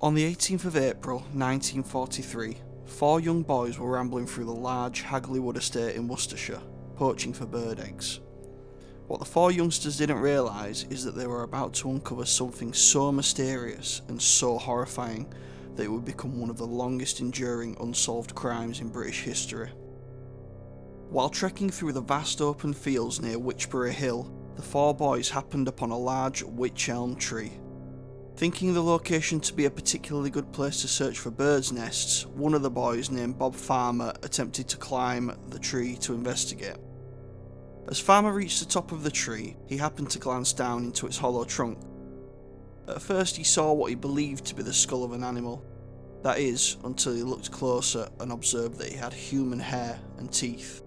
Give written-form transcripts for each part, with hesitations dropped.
On the 18th of April 1943, 4 young boys were rambling through the large Hagley Wood estate in Worcestershire, poaching for bird eggs. What the 4 youngsters didn't realise is that they were about to uncover something so mysterious and so horrifying that it would become one of the longest enduring unsolved crimes in British history. While trekking through the vast open fields near Wytch Hill, the 4 boys happened upon a large wych elm tree. Thinking the location to be a particularly good place to search for birds' nests, one of the boys, named Bob Farmer, attempted to climb the tree to investigate. As Farmer reached the top of the tree, he happened to glance down into its hollow trunk. At first he saw what he believed to be the skull of an animal. That is, until he looked closer and observed that he had human hair and teeth.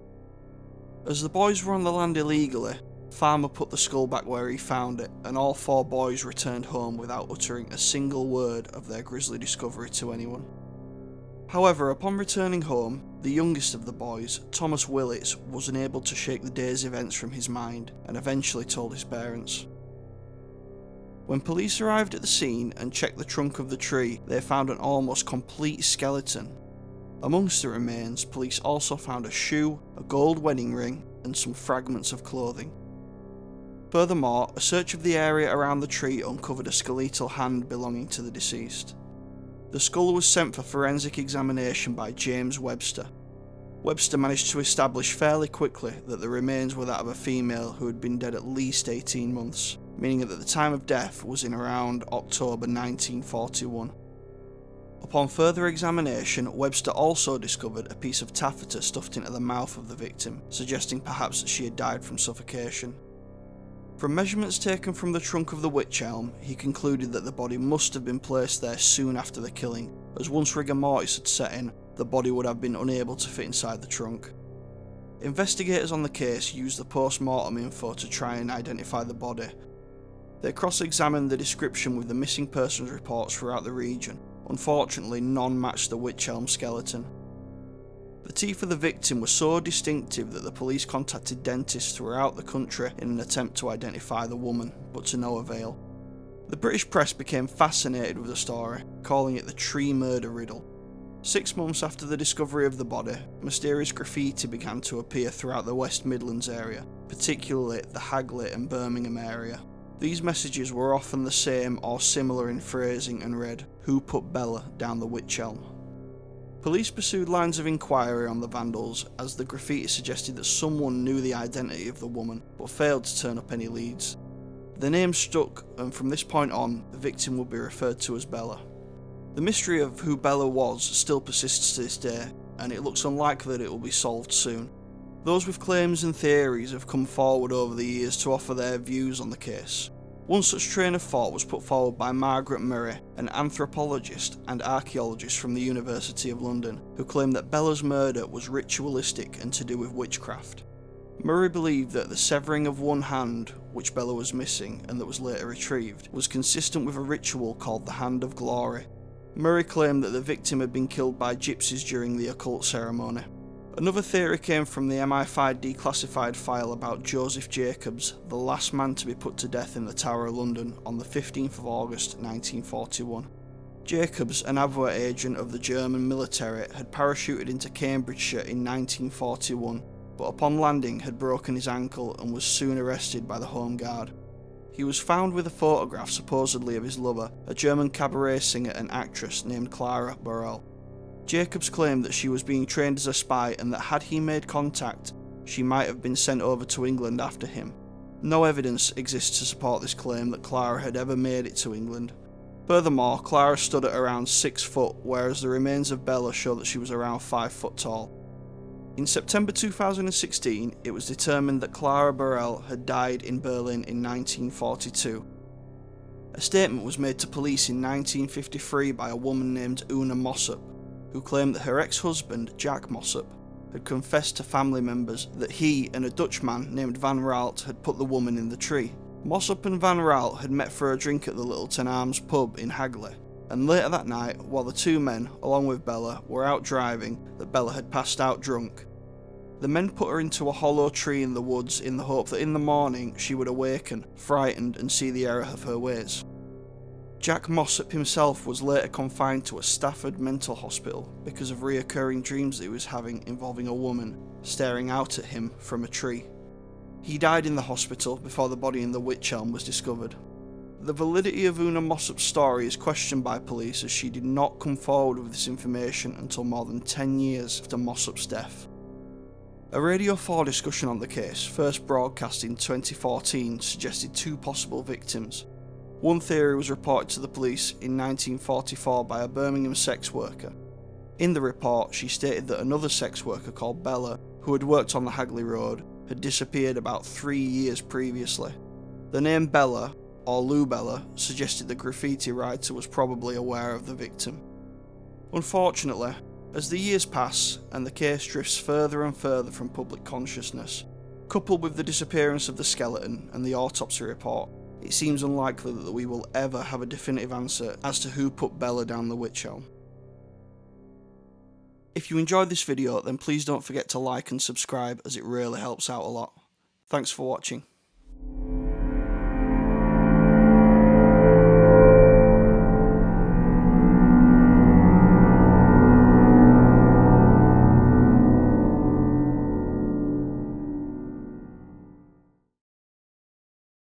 As the boys were on the land illegally, Farmer put the skull back where he found it, and all 4 boys returned home without uttering a single word of their grisly discovery to anyone. However, upon returning home, the youngest of the boys, Thomas Willits, was unable to shake the day's events from his mind, and eventually told his parents. When police arrived at the scene and checked the trunk of the tree, they found an almost complete skeleton. Amongst the remains, police also found a shoe, a gold wedding ring, and some fragments of clothing. Furthermore, a search of the area around the tree uncovered a skeletal hand belonging to the deceased. The skull was sent for forensic examination by James Webster. Webster managed to establish fairly quickly that the remains were that of a female who had been dead at least 18 months, meaning that the time of death was in around October 1941. Upon further examination, Webster also discovered a piece of taffeta stuffed into the mouth of the victim, suggesting perhaps that she had died from suffocation. From measurements taken from the trunk of the wych elm, he concluded that the body must have been placed there soon after the killing, as once rigor mortis had set in, the body would have been unable to fit inside the trunk. Investigators on the case used the post-mortem info to try and identify the body. They cross-examined the description with the missing persons reports throughout the region. Unfortunately, none matched the wych elm skeleton. The teeth of the victim were so distinctive that the police contacted dentists throughout the country in an attempt to identify the woman, but to no avail. The British press became fascinated with the story, calling it the tree murder riddle. 6 months after the discovery of the body, mysterious graffiti began to appear throughout the West Midlands area, particularly the Hagley and Birmingham area. These messages were often the same or similar in phrasing and read, "Who put Bella down the wych elm?" Police pursued lines of inquiry on the vandals, as the graffiti suggested that someone knew the identity of the woman, but failed to turn up any leads. The name stuck, and from this point on, the victim would be referred to as Bella. The mystery of who Bella was still persists to this day, and it looks unlikely that it will be solved soon. Those with claims and theories have come forward over the years to offer their views on the case. One such train of thought was put forward by Margaret Murray, an anthropologist and archaeologist from the University of London, who claimed that Bella's murder was ritualistic and to do with witchcraft. Murray believed that the severing of one hand, which Bella was missing and that was later retrieved, was consistent with a ritual called the Hand of Glory. Murray claimed that the victim had been killed by gypsies during the occult ceremony. Another theory came from the MI5 declassified file about Joseph Jacobs, the last man to be put to death in the Tower of London on the 15th of August 1941. Jacobs, an Abwehr agent of the German military, had parachuted into Cambridgeshire in 1941, but upon landing had broken his ankle and was soon arrested by the Home Guard. He was found with a photograph supposedly of his lover, a German cabaret singer and actress named Clara Burrell. Jacobs claimed that she was being trained as a spy and that had he made contact, she might have been sent over to England after him. No evidence exists to support this claim that Clara had ever made it to England. Furthermore, Clara stood at around 6 foot, whereas the remains of Bella show that she was around 5 foot tall. In September 2016, it was determined that Clara Burrell had died in Berlin in 1942. A statement was made to police in 1953 by a woman named Una Mossop, who claimed that her ex-husband, Jack Mossop, had confessed to family members that he and a Dutchman named Van Raalte had put the woman in the tree. Mossop and Van Raalte had met for a drink at the Little Ten Arms pub in Hagley, and later that night, while the 2 men, along with Bella, were out driving, that Bella had passed out drunk. The men put her into a hollow tree in the woods in the hope that in the morning she would awaken, frightened, and see the error of her ways. Jack Mossop himself was later confined to a Stafford mental hospital because of reoccurring dreams that he was having involving a woman staring out at him from a tree. He died in the hospital before the body in the Wytch elm was discovered. The validity of Una Mossop's story is questioned by police as she did not come forward with this information until more than 10 years after Mossop's death. A Radio 4 discussion on the case, first broadcast in 2014, suggested two possible victims. One theory was reported to the police in 1944 by a Birmingham sex worker. In the report, she stated that another sex worker called Bella, who had worked on the Hagley Road, had disappeared about 3 years previously. The name Bella, or Lou Bella, suggested the graffiti writer was probably aware of the victim. Unfortunately, as the years pass and the case drifts further and further from public consciousness, coupled with the disappearance of the skeleton and the autopsy report, it seems unlikely that we will ever have a definitive answer as to who put Bella down the Wytch elm. If you enjoyed this video, then please don't forget to like and subscribe, as it really helps out a lot. Thanks for watching.